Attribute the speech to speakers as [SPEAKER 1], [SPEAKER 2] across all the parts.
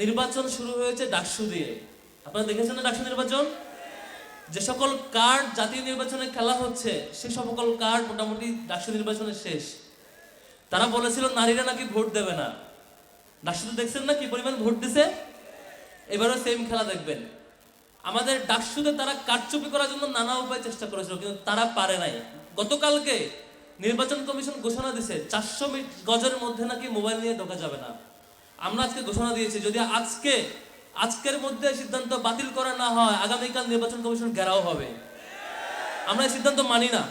[SPEAKER 1] নির্বাচন শুরু হয়েছে ডাকসু দিয়ে। আপনারা দেখেছেন না ডাকসু নির্বাচন? যে সকল কার্ড জাতীয় নির্বাচনে খেলা হচ্ছে সে সকল কার্ড মোটামুটি ডাকসু নির্বাচনে শেষ। তারা বলেছিল নারীরা নাকি ভোট দেবে না। ডাকসুতে দেখছেন না কি পরিমাণ ভোট দিছে? এবারও সেম খেলা দেখবেন। আমাদের ডাকসুতে তারা কারচুপি করার জন্য নানা উপায় চেষ্টা করেছিল, কিন্তু তারা পারে নাই। গতকালকে নির্বাচন কমিশন ঘোষণা দিছে 400 গজের মধ্যে নাকি মোবাইল নিয়ে ঢোকা যাবে না। আমরা আজকে ঘোষণা দিয়েছি যদি আজকের মধ্যে সিদ্ধান্ত বাতিল করা না হয় আগামীকাল নির্বাচন কমিশন ঘেরাও হবে। আমরা এই সিদ্ধান্ত মানি না।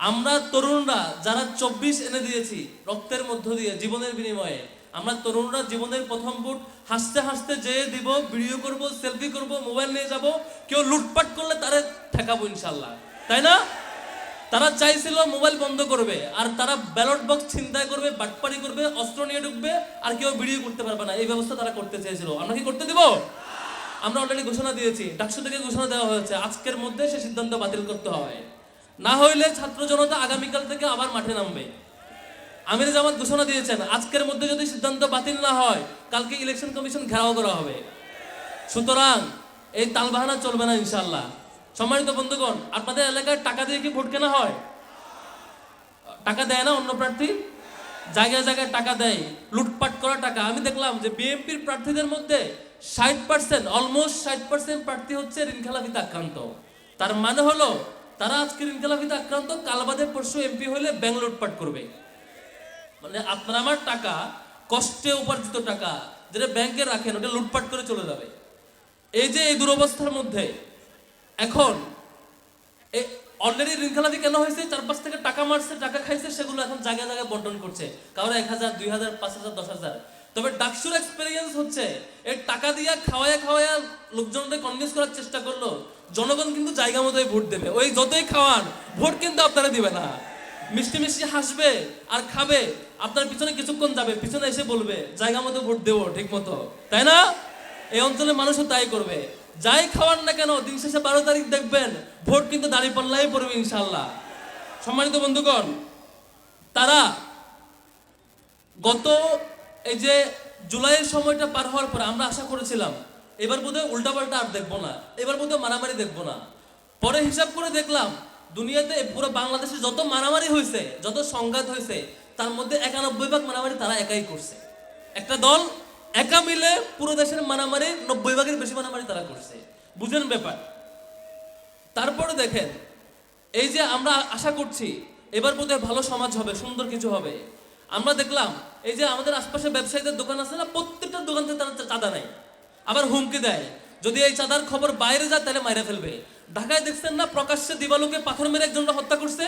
[SPEAKER 1] আমরা তরুণরা যারা 24 এনে দিয়েছি রক্তের মধ্য দিয়ে জীবনের বিনিময়ে, আমরা তরুণরা জীবনের প্রথম ভোট হাসতে হাসতে যেয়ে দিব, ভিডিও করব, সেলফি করব, মোবাইল নিয়ে যাব। কেউ লুটপাট করলে তারে ঠেকাবো ইনশাল্লাহ, তাই না? তারা চাইছিল মোবাইল বন্ধ করবে, আর তারা ব্যালট বক্স ছিনতাই করবে, বাটপারি করবে, অস্ত্র নিয়ে ঢুকবে, আর কেউ ভিডিও করতে পারবে না। এই ব্যবস্থা তারা করতে চেয়েছিল। আমরা কি করতে দিব? আমরা অলরেডি ঘোষণা দিয়েছি, ডাকসু থেকে ঘোষণা দেওয়া হয়েছে আজকের মধ্যে সে সিদ্ধান্ত বাতিল করতে হবে। না হইলে ছাত্র জনতা আগামীকাল থেকে আবার মাঠে নামবে। আমির জামাত ঘোষণা দিয়েছেন আজকের মধ্যে যদি সিদ্ধান্ত বাতিল না হয় কালকে ইলেকশন কমিশন ঘেরাও করা হবে। সুতরাং এই তালবাহানা চলবে না ইনশাল্লাহ। সম্মানিত বন্ধুগণ, আপনাদের এলাকায় টাকা দিয়ে কি ভোট কেনা হয়? টাকা দেয় না অন্য প্রার্থী? জায়গায় জায়গায় টাকা দেয়, লুটপাট করা টাকা। আমি দেখলাম যে বিএনপির প্রার্থীদের মধ্যে 60%, অলমোস্ট 60% প্রার্থী হচ্ছে ঋণখেলাপিতে আক্রান্ত। তার মানে হলো তারা আজকে ঋণখেলাপিতে আক্রান্ত, কাল বাদে পরশু এমপি হলে ব্যাংক লুটপাট করবে। মানে আপনার আমার টাকা, কষ্টে উপার্জিত টাকা যেটা ব্যাংকে রাখেন ওটা লুটপাট করে চলে যাবে। এই যে এই দুরবস্থার মধ্যে এখন অলরেডি ঋণখেলাপি কেন হয়েছে? 4-5 থেকে টাকা মারছে, টাকা খাইছে, সেগুলো এখন জায়গায় জায়গায় বন্টন করছে। কারো 1000, 2000, 5000, 10000। তবে ডাকসুর এক্সপেরিয়েন্স হচ্ছে এই টাকা দিয়া খাওয়ায়া লোকজনকে কনভিন্স করার চেষ্টা করলো জনগণ কিন্তু জায়গা মতোই ভোট দেবে। ওই যতই খাওয়ান ভোট কিন্তু আপনারা দিবে না। মিষ্টি মিষ্টি হাসবে আর খাবে, আপনার পিছনে কিছুক্ষণ যাবে, পিছনে এসে বলবে জায়গা মতো ভোট দেবো ঠিক মতো, তাই না? এই অঞ্চলের মানুষও তাই করবে। যাই খাওয়ান না কেন দিন শেষে 12 তারিখ দেখবেন ভোট কিন্তু দাঁড়িপাল্লাই পড়বে ইনশাল্লাহ। সম্মানিত বন্ধুগণ, তারা গত এই যে জুলাইয়ের সময়টা পার হওয়ার পরে আমরা আশা করেছিলাম এবার বোধহয় উল্টাপাল্টা আর দেখবো না, এবার বোধহয় মারামারি দেখবো না। পরে হিসাব করে দেখলাম দুনিয়াতে পুরো বাংলাদেশে যত মারামারি হয়েছে, যত সংঘাত হয়েছে, তার মধ্যে 91% মারামারি তারা একাই করছে। একটা দল একা মিলে পুরো দেশের মারামারি 90%-এর বেশি মারামারি তারা করছে। বুঝেন ব্যাপার? তারপরে দেখেন এই যে আমরা আশা করছি এবার বোধহয় ভালো সমাজ হবে, সুন্দর কিছু হবে। আমরা দেখলাম এই যে আমাদের আশপাশে ব্যবসায়ীদের দোকান আছে না, প্রত্যেকটা দোকান থেকে তারা চাঁদা নেয়, আবার হুমকি দেয় যদি এই চাঁদার খবর বাইরে যায় তাহলে মাইরা ফেলবে। ঢাকায় দেখছেন না প্রকাশ্যে দিবালোকে পাথর মেরে একজনকে হত্যা করছে।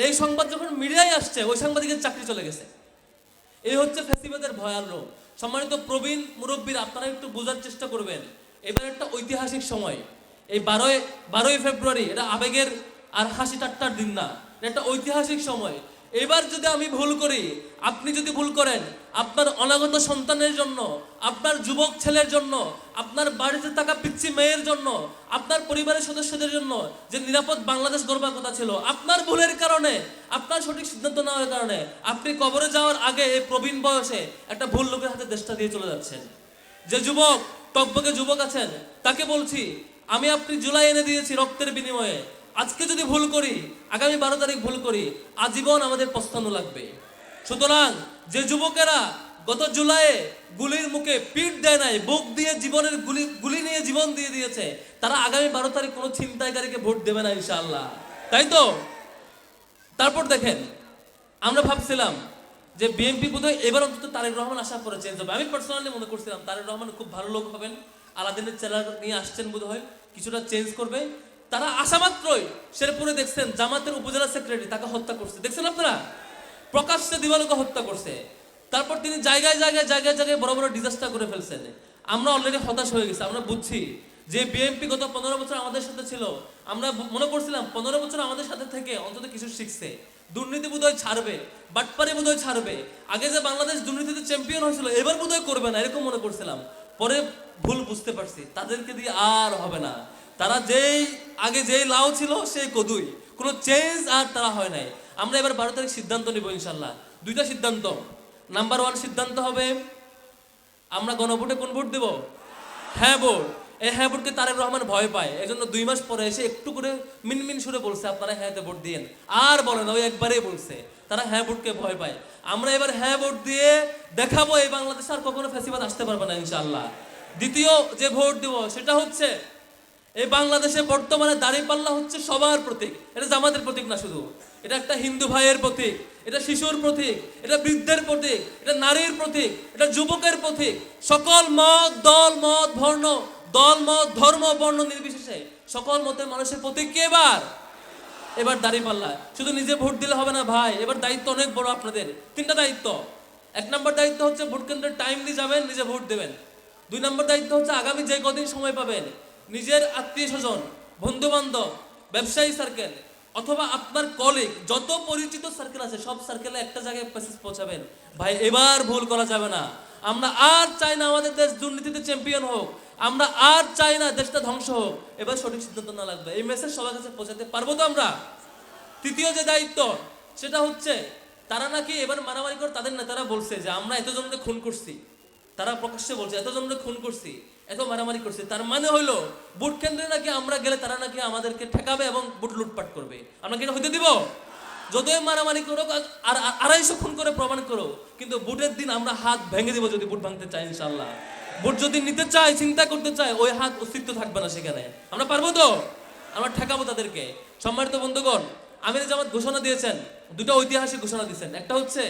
[SPEAKER 1] এই সংবাদ যখন মিডিয়ায় আসছে ওই সাংবাদিকের চাকরি চলে গেছে। এই হচ্ছে ফ্যাসিবাদের ভয়াল রূপ। সম্মানিত প্রবীণ মুরব্বীরা, আপনারা একটু বোঝার চেষ্টা করবেন। এবার একটা ঐতিহাসিক সময়, এই 12ই ফেব্রুয়ারি এটা আবেগের আর হাসি ঠাট্টার দিন না, এটা একটা ঐতিহাসিক সময়। এবার যদি আমি ভুল করি, আপনি যদি ভুল করেন, আপনার অনাগত সন্তানের জন্য, আপনার যুবক ছেলের জন্য, আপনার বাড়িতে থাকা পিচ্ছি মেয়ের জন্য, আপনার পরিবারের সদস্যদের জন্য যে নিরাপদ বাংলাদেশ গড়বার কথা ছিল, আপনার ভুলের কারণে, আপনার সঠিক সিদ্ধান্ত নেওয়ার কারণে আপনি কবরে যাওয়ার আগে এই প্রবীণ বয়সে একটা ভুল লোকের হাতে দেশটা দিয়ে চলে যাচ্ছেন। যে যুবক টকবকে যুবক আছেন তাকে বলছি, আমি আপনি জুলাই এনে দিয়েছি রক্তের বিনিময়ে। আজকে যদি ভুল করি, আগামী 12 তারিখ ভুল করি, আজীবন আমাদের পস্তানো লাগবে। সুতরাং যে যুবকেরা গত জুলাইয়ে গুলির মুখে পিঠ দেয় নাই, বুক দিয়ে জীবনের গুলি নিয়ে জীবন দিয়ে দিয়েছে, তারা আগামী 12 তারিখ কোনো ছিনতাইকারীকে ভোট দেবে না ইনশাআল্লাহ, তাই তো? তারপর দেখেন আমরা ভাবছিলাম যে বিএনপি বোধহয় এবার অন্তত তারেক রহমান আশা করে চেঞ্জ হবে। আমি পার্সোনালি মনে করছিলাম তারেক রহমান খুব ভালো লোক হবেন, আলাদিনের চেলা নিয়ে আসছেন, বোধহয় কিছুটা চেঞ্জ করবে। তারা আসা মাত্রই শেরপুরে দেখছেন জামাতের উপজেলা সেক্রেটারি তাকে হত্যা করছে, দেখছেন আপনারা? প্রকাশ্যে দিবালোকে হত্যা করছে। তারপর তিনি জায়গায় জায়গায় জায়গায় জায়গায় বড় বড় ডিজাস্টার করে ফেলছেন। আমরা অলরেডি হতাশ হয়ে গেছি। আমরা বুঝছি যে বিএনপি গত 15 বছর আমাদের সাথে ছিল, আমরা মনে করছিলাম 15 বছর আমাদের সাথে থেকে অন্তত কিছু শিখছে, দুর্নীতি বোধহয় ছাড়বে, বাটপারি বোধহয় ছাড়বে। আগে যে বাংলাদেশ দুর্নীতিতে চ্যাম্পিয়ন হয়েছিল এবার বোধহয় করবে না, এরকম মনে করছিলাম। পরে ভুল বুঝতে পারছি, তাদেরকে দিয়ে আর হবে না। তারা আগে যেই লাউ ছিল সেই কদুই, কোনো চেঞ্জ আর তারা হয় নাই। আমরা এবার 12 তারিখ সিদ্ধান্ত নিব ইনশাল্লাহ। 2টা সিদ্ধান্ত। নাম্বার 1 সিদ্ধান্ত হবে আমরা গণভোটে কোন ভোট দেব? হ্যাঁ ভোট। এই হ্যাঁ ভোটকে তারেক রহমান ভয় পায়, এই জন্য 2 মাস পরে এসে একটু করে মিনমিন সুরে বলছে আপনারা হ্যাঁতে ভোট দিয়েন। আর বলে না, ওই একবারেই বলছে। তারা হ্যাঁ ভোটকে ভয় পায়। আমরা এবার হ্যাঁ ভোট দিয়ে দেখাবো এই বাংলাদেশে আর কখনো ফ্যাসিবাদ আসতে পারবে না ইনশাআল্লাহ। দ্বিতীয় যে ভোট দেব সেটা হচ্ছে, এই বাংলাদেশে বর্তমানে দাঁড়িপাল্লা হচ্ছে সবার প্রতীক। এটা জামাতের প্রতীক না শুধু, এটা একটা হিন্দু ভাইয়ের প্রতীক, এটা শিশুর প্রতীক, এটা বৃদ্ধের প্রতীক, এটা নারীর প্রতীক, এটা যুবকের প্রতীক। সকল মত, দল মত, ধর্ম বর্ণ নির্বিশেষে সকল মতের মানুষের প্রতীক কি এবার দাঁড়িপাল্লা। শুধু নিজে ভোট দিলে হবে না ভাই, এবার দায়িত্ব অনেক বড় আপনাদের। 3টা দায়িত্ব। 1 নম্বর দায়িত্ব হচ্ছে ভোট কেন্দ্রে টাইমলি যাবেন, নিজে ভোট দেবেন। 2 নম্বর দায়িত্ব হচ্ছে আগামী যে কদিন সময় পাবেন নিজের আত্মীয় স্বজন, বন্ধু বান্ধব, ব্যবসায়ী সার্কেল অথবা আপনার কলিগ, যত পরিচিত সার্কেল আছে সব সার্কেলে একটা জায়গায় মেসেজ পৌঁছাবেন, ভাই এবার ভুল করা যাবে না। আমরা আর চাই না আমাদের দেশ দুর্নীতিতে চ্যাম্পিয়ন হোক, আমরা আর চাই না দেশটা ধ্বংস হোক, এবার সঠিক সিদ্ধান্ত না লাগবে। এই মেসেজ সবার কাছে পৌঁছাতে পারবো তো আমরা? তৃতীয় যে দায়িত্ব সেটা হচ্ছে, তারা নাকি এবার মারামারি করে তাদের নেতারা বলছে যে আমরা এতজনকে খুন করছি, তারা প্রকাশ্যে বলছে এতজনকে খুন করছি, এত মারামারি করছে। তার মানে হইলো ভোট কেন্দ্রে নাকি আমরা গেলে তারা নাকি আমাদেরকে ঠেকাবে এবং ভোট লুটপাট করবে। আমরা কি এটা হইতে দিব? যতই মারামারি করো আর 250 খুন করে প্রমাণ করো, কিন্তু ভোটের দিন আমরা হাত ভেঙে দিব যদি ভোট ভাঙতে চাই ইনশাআল্লাহ। ভোট যদি নিতে চাই, চিন্তা করতে চাই, ওই হাত অস্তিত্ব থাকবে না সেখানে। আমরা পারবো তো? আমরা ঠেকাবো তাদেরকে। সম্মানিত বন্ধুগণ, আমির জামাত ঘোষণা দিয়েছেন, 2টা ঐতিহাসিক ঘোষণা দিয়েছেন। একটা হচ্ছে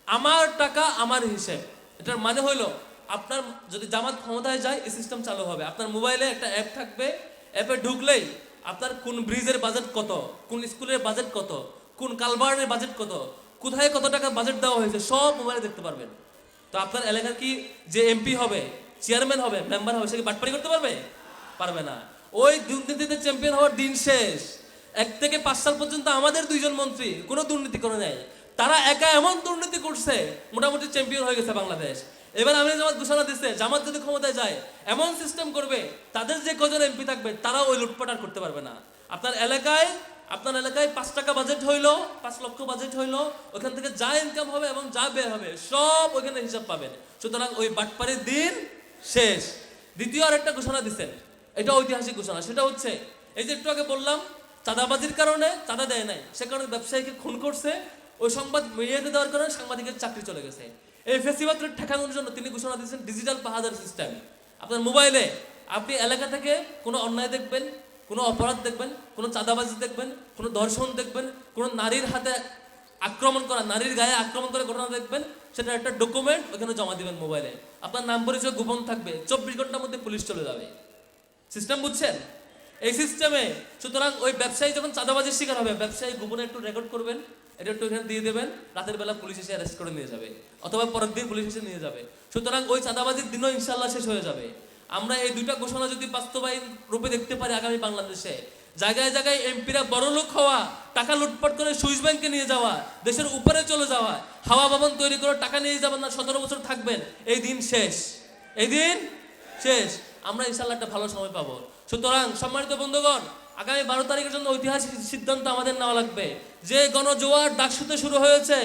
[SPEAKER 1] আমার টাকা আমার হিসেব। এটার মানে হইলো আপনার যদি জামাত ক্ষমতায় যায় এই সিস্টেম চালু হবে। আপনার মোবাইলে একটা অ্যাপ থাকবে, অ্যাপে ঢুকলেই আপনার কোন ব্রিজের বাজেট কত, কোন স্কুলের বাজেট কত, কোন কালভার্টের বাজেট কত, কোথায় কত টাকা বাজেট দেওয়া হয়েছে সব মোবাইলে দেখতে পারবেন। তো আপনার এলাকার কি যে এমপি হবে, চেয়ারম্যান হবে, মেম্বার হবে, সে কি বাটপারি করতে পারবে? পারবে না। ওই দুর্নীতিতে চ্যাম্পিয়ন হওয়ার দিন শেষ। 1 থেকে 5 সাল পর্যন্ত আমাদের 2 জন মন্ত্রী কোনো দুর্নীতি করে নাই, তারা একা এমন দুর্নীতি করছে মোটামুটি চ্যাম্পিয়ন হয়ে গেছে বাংলাদেশ। এবার আমির জামাত ঘোষণা দিচ্ছে জামাত যদি ক্ষমতায় যায় এমন সিস্টেম করবে তাদের যে কজন এমপি থাকবে তারা ওই লুটপাট আর করতে পারবে না। আপনার এলাকায় 5 টাকা বাজেট হইলো, 5 লক্ষ বাজেট হইলো, ওখান থেকে যা ইনকাম হবে এবং যা বের হবে সব ওইখানে হিসাব পাবেন। সুতরাং ওই বাটপাড়ির দিন শেষ। দ্বিতীয় আরেকটা ঘোষণা দিচ্ছেন, এটা ঐতিহাসিক ঘোষণা। সেটা হচ্ছে এই যে একটু আগে বললাম চাঁদাবাজির কারণে চাঁদা দেয় নাই, সে কারণে ব্যবসায়ীকে খুন করছে, ওই সংবাদ মিডিয়াতে দেওয়ার কারণে সাংবাদিকের চাকরি চলে গেছে। এই ফেসিবাদকে ঠেকানোর জন্য তিনি ঘোষণা দিয়েছেন ডিজিটাল পাহাড়ের সিস্টেম। আপনার মোবাইলে আপনি এলাকা থেকে কোনো অন্যায় দেখবেন, কোনো অপরাধ দেখবেন, কোনো চাঁদাবাজি দেখবেন, কোনো ধর্ষণ দেখবেন, কোনো নারীর হাতে আক্রমণ করা, নারীর গায়ে আক্রমণ করে ঘটনা দেখবেন, সেটা একটা ডকুমেন্ট ওখানে জমা দিবেন মোবাইলে। আপনার নাম পরিচয় গোপন থাকবে, 24 ঘন্টার মধ্যে পুলিশ চলে যাবে। সিস্টেম বুঝছেন? এই সিস্টেমে সুতরাং ওই ব্যবসায়ী যখন চাঁদাবাজির শিকার হবে, ব্যবসায়ী গোপনে একটু রেকর্ড করবেন, এটা একটু এখানে দিয়ে দেবেন, রাতের বেলা পুলিশ এসে অ্যারেস্ট করে নিয়ে যাবে, অথবা পরের দিন পুলিশ এসে নিয়ে যাবে। সুতরাং ওই চাঁদাবাজির দিনও ইনশাল্লাহ শেষ হয়ে যাবে। আমরা এই 2টা ঘোষণা যদি বাস্তবায়ন রূপে দেখতে পারি আগামী বাংলাদেশে, জায়গায় জায়গায় এমপিরা বড় লোক হওয়া, টাকা লুটপাট করে সুইস ব্যাংকে নিয়ে যাওয়া, দেশের উপরে চলে যাওয়া, হাওয়া ভবন তৈরি করে টাকা নিয়ে যাবেন না, 17 বছর থাকবেন, এই দিন শেষ, এই দিন শেষ। আমরা ইনশাল্লাহ একটা ভালো সময় পাবো। সুতরাং সম্মানিত বন্ধুগণ, আগামী 12 তারিখের জন্য ঐতিহাসিক সিদ্ধান্ত আমাদের নেওয়া লাগবে। যে গণজোয়ার ডাকসুতে শুরু হয়েছে,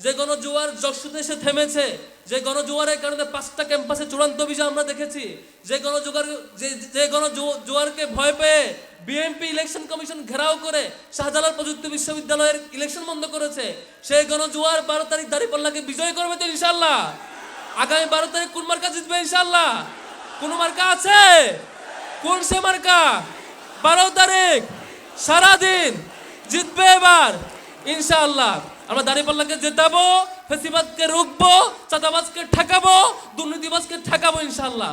[SPEAKER 1] যে গণজোয়ার যশোরে এসে থেমেছে, যে গণজোয়ারের কারণে 5টা ক্যাম্পাসে চূড়ান্ত বিজয় আমরা দেখেছি, যে গণজোয়ারকে ভয় পেয়ে বিএনপি ইলেকশন কমিশন ঘেরাও করে শাহজালাল প্রযুক্তি বিশ্ববিদ্যালয়ের ইলেকশন বন্ধ করেছে, সেই গণজোয়ার 12 তারিখ দাঁড়িপাল্লাকে বিজয় করবে তো ইনশাল্লাহ। আগামী 12 তারিখ কোন মার্কা জিতবে ইনশাল্লাহ? কোন মার্কা আছে? কোন সে মার্কা? 12 তারিখ সারাদিন জিতবে এবার ইনশাআল্লাহ। আমরা দাঁড়িপাল্লাকে জেতাবো, ফেসিবাদকে রুখবো, চাঁদাবাজকে ঠেকাবো, দুর্নীতিবাজকে ঠেকাবো ইনশাআল্লাহ।